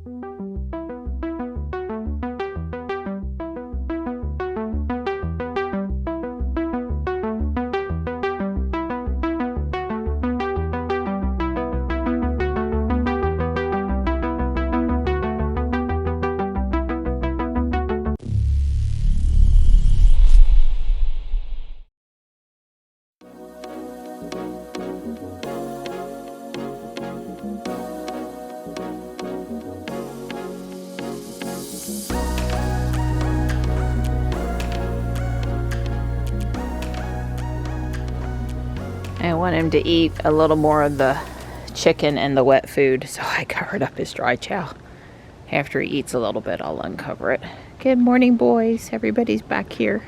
I want him to eat a little more of the chicken and the wet food, so I covered up his dry chow. After he eats a little bit, I'll uncover it. Good morning, boys. Everybody's back here.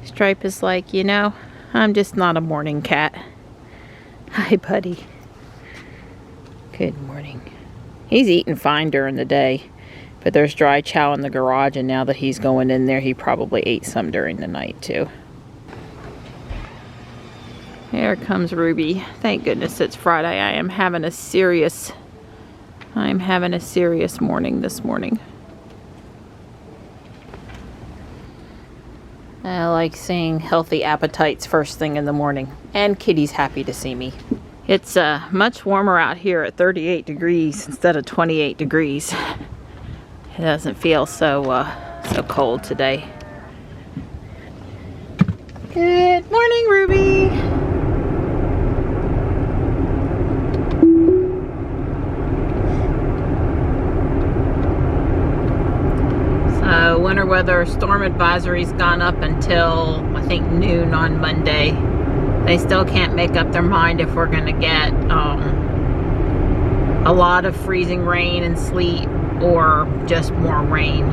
Stripe is like, you know, I'm just not a morning cat. Hi, buddy. Good morning. He's eating fine during the day, but there's dry chow in the garage, and now that he's going in there, he probably ate some during the night, too. Here comes Ruby. Thank goodness it's Friday. I'm having a serious morning this morning. I like seeing healthy appetites first thing in the morning. And Kitty's happy to see me. It's much warmer out here at 38 degrees instead of 28 degrees. It doesn't feel so cold today. Good morning, Ruby. Winter weather storm advisory's gone up until I think noon on Monday. They still can't make up their mind if we're going to get a lot of freezing rain and sleet or just more rain.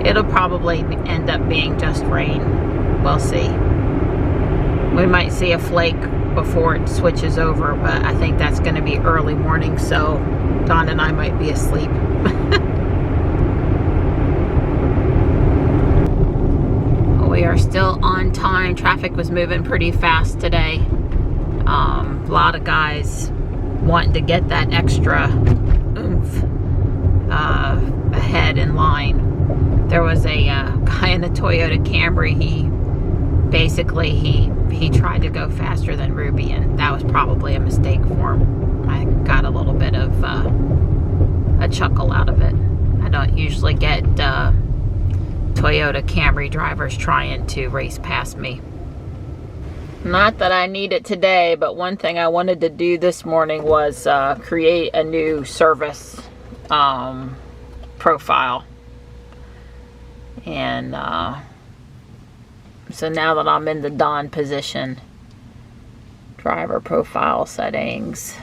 It'll probably end up being just rain. We'll see. We might see a flake before it switches over, but I think that's going to be early morning, so Don and I might be asleep. We are still on time. Traffic was moving pretty fast today. A lot of guys wanting to get that extra oomph ahead in line. There was a guy in the Toyota Camry. He tried to go faster than Ruby, and that was probably a mistake for him. I got a little bit of a chuckle out of it. I don't usually get Toyota Camry drivers trying to race past me. Not that I need it today, but one thing I wanted to do this morning was create a new service profile. And so now that I'm in the Don position, driver profile settings,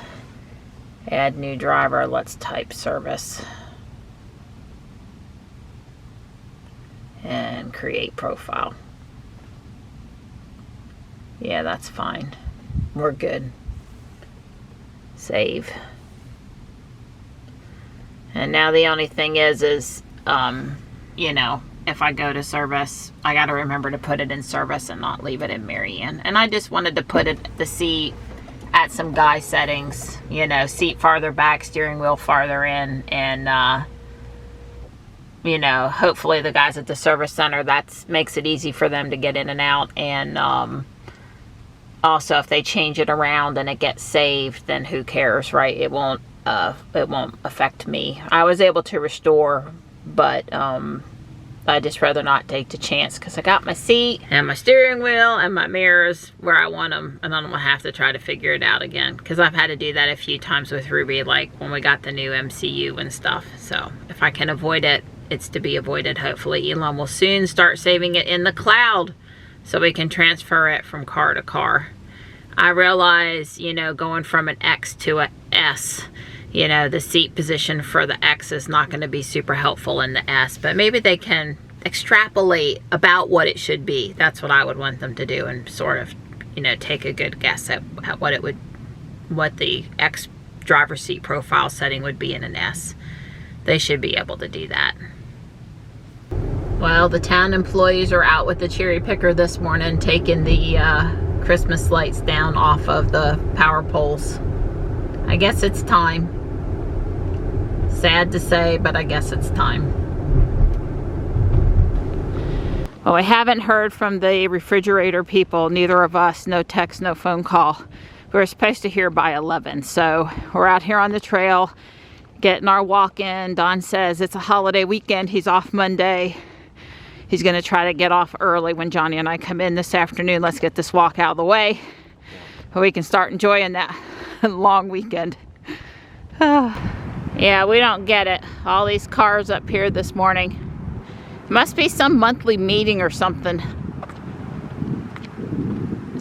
add new driver, let's type service. And create profile. Yeah, that's fine. We're good. Save. And now the only thing is you know, if I go to service, I got to remember to put it in service and not leave it in Marianne. And I just wanted to put the seat at some guy settings, you know, seat farther back, steering wheel farther in, and you know, hopefully the guys at the service center, that makes it easy for them to get in and out. And also, if they change it around and it gets saved, then who cares, right? It won't affect me. I was able to restore, but I'd just rather not take the chance because I got my seat and my steering wheel and my mirrors where I want them, and I don't have to try to figure it out again, because I've had to do that a few times with Ruby, like when we got the new MCU and stuff. So if I can avoid it, it's to be avoided. Hopefully Elon will soon start saving it in the cloud so we can transfer it from car to car. I realize, you know, going from an X to a S, you know, the seat position for the X is not going to be super helpful in the S, but maybe they can extrapolate about what it should be. That's what I would want them to do, and sort of, you know, take a good guess at what the X driver seat profile setting would be in an S. They should be able to do that. Well, the town employees are out with the cherry picker this morning, taking the Christmas lights down off of the power poles. I guess it's time. Sad to say, but I guess it's time. Well, I haven't heard from the refrigerator people, neither of us, no text, no phone call. We were supposed to hear by 11, so we're out here on the trail, getting our walk in. Don says it's a holiday weekend, he's off Monday. He's gonna try to get off early when Johnny and I come in this afternoon. Let's get this walk out of the way, so we can start enjoying that long weekend. Yeah, we don't get it. All these cars up here this morning. Must be some monthly meeting or something.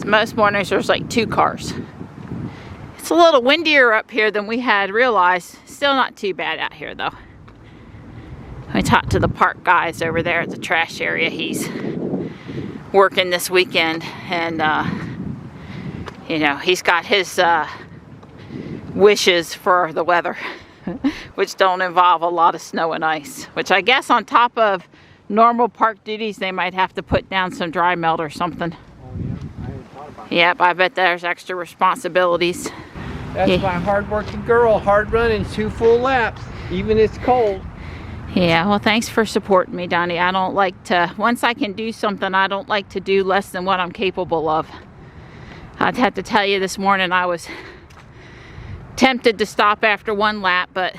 Most mornings there's like 2 cars. It's a little windier up here than we had realized. Still not too bad out here though. I talked to the park guys over there at the trash area. He's working this weekend, and you know, he's got his wishes for the weather, which don't involve a lot of snow and ice, which I guess on top of normal park duties they might have to put down some dry melt or something. Oh yeah, I hadn't thought about that. Yep, I bet there's extra responsibilities. That's Yeah. my hard-working girl, hard running 2 full laps, even it's cold. Yeah, well, thanks for supporting me, Donnie. I don't like to, once I can do something, I don't like to do less than what I'm capable of. I'd have to tell you this morning I was tempted to stop after 1 lap, but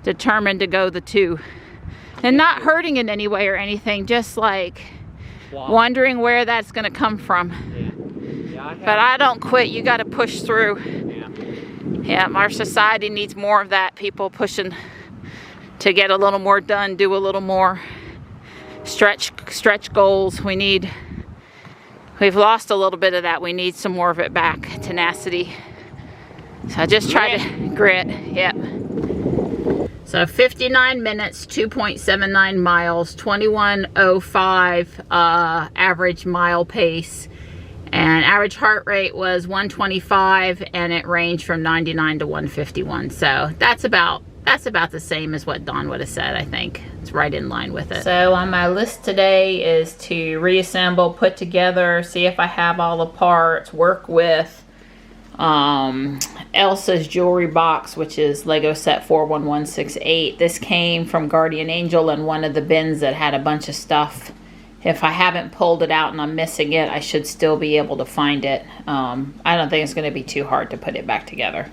determined to go the 2. And not hurting in any way or anything, just like wondering where that's going to come from. Yeah, But I don't quit. You got to push through. Yeah, our society needs more of that. People pushing to get a little more done, do a little more, stretch goals. We've lost a little bit of that. We need some more of it back. Tenacity. So I just try to grit. Yep. So 59 minutes, 2.79 miles, 21:05 average mile pace, and average heart rate was 125, and it ranged from 99 to 151. So that's about the same as what Don would have said. I think it's right in line with it. So on my list today is to reassemble, put together, see if I have all the parts, work with Elsa's jewelry box, which is Lego set 41168. This came from Guardian Angel in one of the bins that had a bunch of stuff. If I haven't pulled it out and I'm missing it, I should still be able to find it. I don't think it's going to be too hard to put it back together.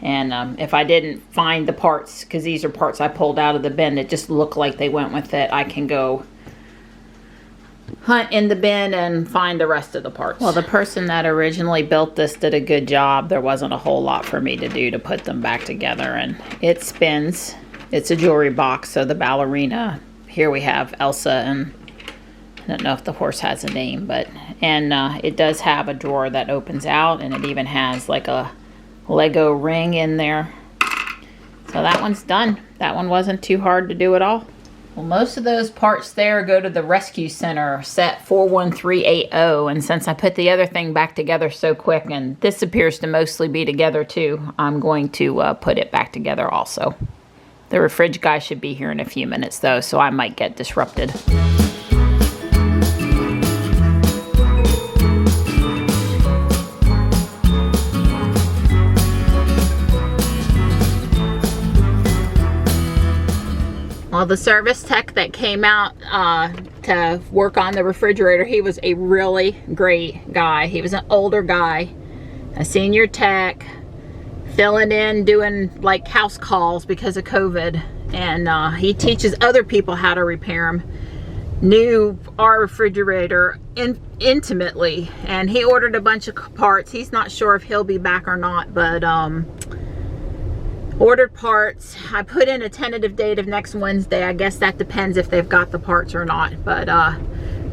And if I didn't find the parts, because these are parts I pulled out of the bin that just look like they went with it, I can go hunt in the bin and find the rest of the parts. Well, the person that originally built this did a good job. There wasn't a whole lot for me to do to put them back together, and it spins. It's a jewelry box, so the ballerina. Here we have Elsa, and I don't know if the horse has a name, but it does have a drawer that opens out, and it even has like a Lego ring in there. So that one's done. That one wasn't too hard to do at all. Well, most of those parts there go to the rescue center, set 41380, and since I put the other thing back together so quick, and this appears to mostly be together too, I'm going to put it back together also. The refrig guy should be here in a few minutes though, so I might get disrupted. Well, the service tech that came out to work on the refrigerator, he was a really great guy. He was an older guy, a senior tech, filling in, doing like house calls because of COVID. And he teaches other people how to repair them. Knew our refrigerator intimately, and he ordered a bunch of parts. He's not sure if he'll be back or not, but ordered parts. I put in a tentative date of next Wednesday. I guess that depends if they've got the parts or not. But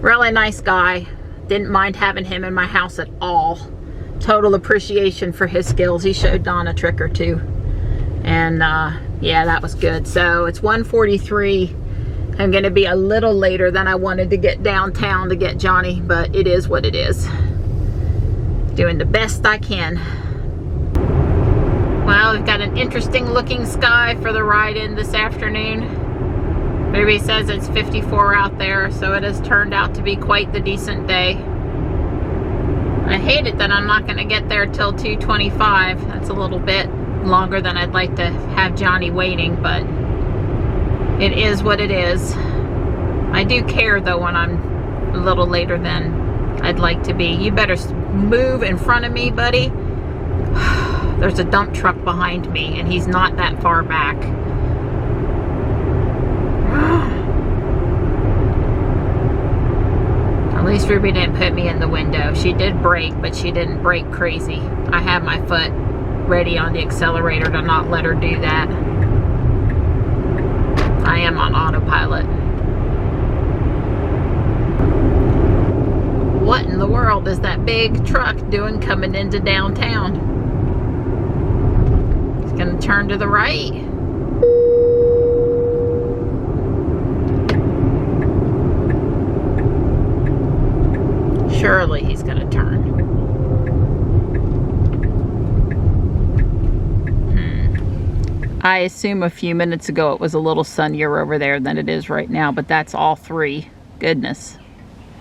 really nice guy. Didn't mind having him in my house at all. Total appreciation for his skills. He showed Don a trick or two. And yeah, that was good. So it's 1:43. I'm going to be a little later than I wanted to get downtown to get Johnny, but it is what it is. Doing the best I can. Well, we've got an interesting looking sky for the ride in this afternoon. Maybe says it's 54 out there, so it has turned out to be quite the decent day. I hate it that I'm not going to get there till 2:25. That's a little bit. longer than I'd like to have Johnny waiting, but it is what it is. I do care though when I'm a little later than I'd like to be. You better move in front of me, buddy. There's a dump truck behind me and he's not that far back. At least Ruby didn't put me in the window. She did brake, but she didn't brake crazy. I had my foot ready on the accelerator to not let her do that. I am on autopilot. What in the world is that big truck doing coming into downtown? It's gonna turn to the right. Surely he's gonna turn. I assume a few minutes ago it was a little sunnier over there than it is right now, but that's all three. Goodness.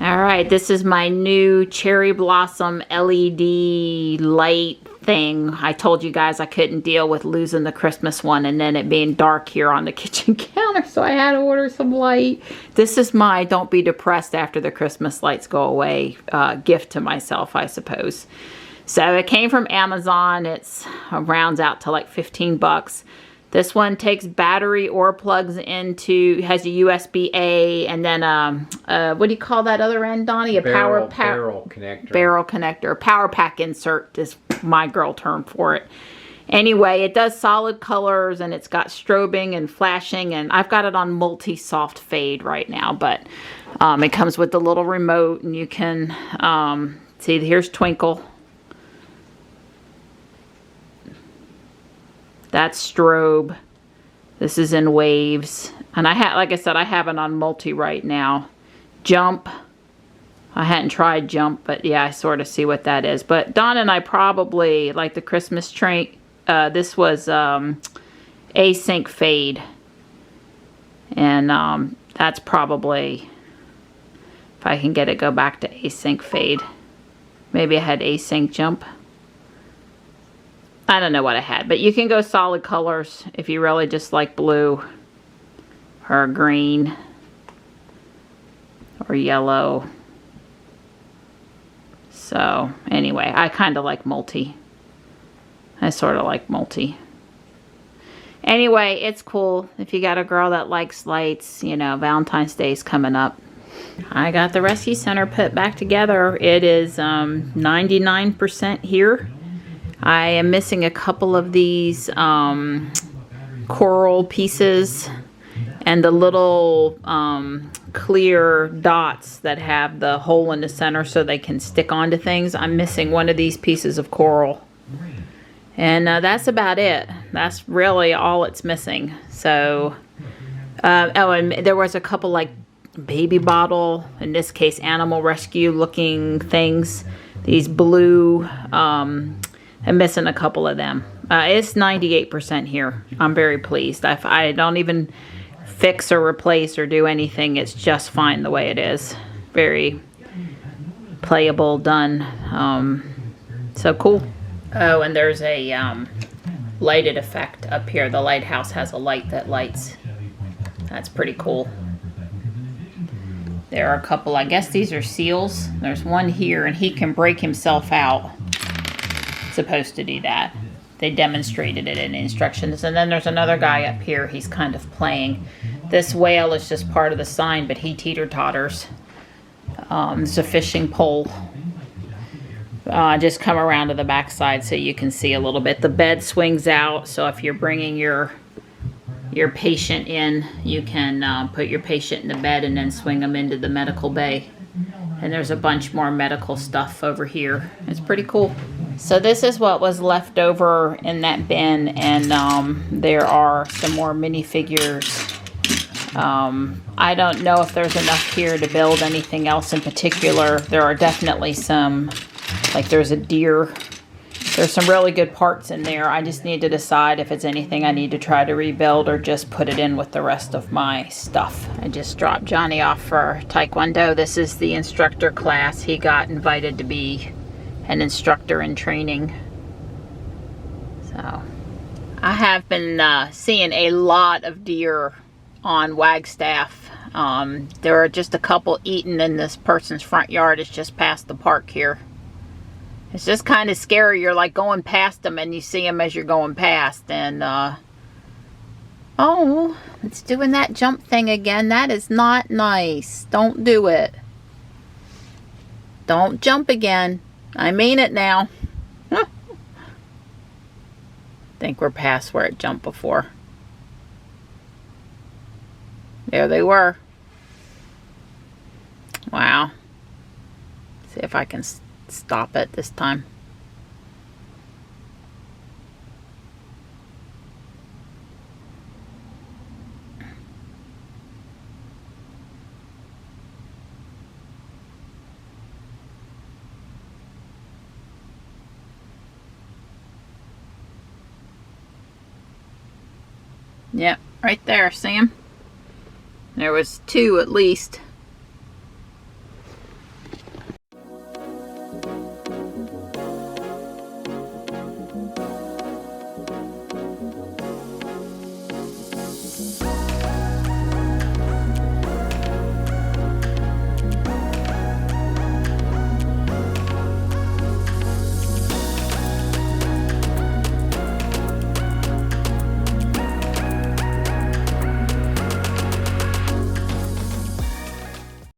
All right, this is my new cherry blossom LED light thing. I told you guys I couldn't deal with losing the Christmas one and then it being dark here on the kitchen counter, so I had to order some light. This is my don't be depressed after the Christmas lights go away gift to myself, I suppose. So it came from Amazon. It's rounds out to like 15 bucks. This one takes battery or plugs into, has a USB-A, and then what do you call that other end, Donnie? A barrel connector. Barrel connector. Power pack insert is my girl term for it. Anyway, it does solid colors and it's got strobing and flashing, and I've got it on multi-soft fade right now, but it comes with the little remote and you can see, here's twinkle. That's strobe. This is in waves. And I have, like I said, I have it on multi right now. Jump. I hadn't tried jump, but yeah, I sort of see what that is. But Don and I probably, like the Christmas tree, this was async fade. And that's probably, if I can get it, go back to async fade. Maybe I had async jump. I don't know what I had, but you can go solid colors if you really just like blue or green or yellow. So anyway, I kind of like multi. I sort of like multi. Anyway, it's cool if you got a girl that likes lights. You know, Valentine's Day is coming up. I got the rescue center put back together. It is 99% here. I am missing a couple of these coral pieces and the little clear dots that have the hole in the center so they can stick onto things. I'm missing one of these pieces of coral. And that's about it. That's really all it's missing. So, oh, and there was a couple like baby bottle, in this case animal rescue looking things. These blue, I'm missing a couple of them. It's 98% here. I'm very pleased. I don't even fix or replace or do anything. It's just fine the way it is. Very playable, done. So cool. Oh, and there's a lighted effect up here. The lighthouse has a light that lights. That's pretty cool. There are a couple, I guess these are seals. There's one here and he can break himself out. Supposed to do that. They demonstrated it in instructions. And then there's another guy up here. He's kind of playing. This whale is just part of the sign, but he teeter-totters. It's a fishing pole. Just come around to the back side so you can see a little bit. The bed swings out, so if you're bringing your patient in, you can put your patient in the bed and then swing them into the medical bay. And there's a bunch more medical stuff over here. It's pretty cool. So this is what was left over in that bin, and there are some more minifigures. I don't know if there's enough here to build anything else in particular. There are definitely some, like there's a deer. There's some really good parts in there. I just need to decide if it's anything I need to try to rebuild or just put it in with the rest of my stuff. I just dropped Johnny off for Taekwondo. This is the instructor class. He got invited to be an instructor in training. So I have been seeing a lot of deer on Wagstaff. There are just a couple eating in this person's front yard. It's just past the park here. It's just kind of scary. You're like going past them and you see them as you're going past. And, oh, it's doing that jump thing again. That is not nice. Don't do it. Don't jump again. I mean it now. Think we're past where it jumped before. There they were. Wow. See if I can stop it this time. Yep, right there, see him? There was two at least.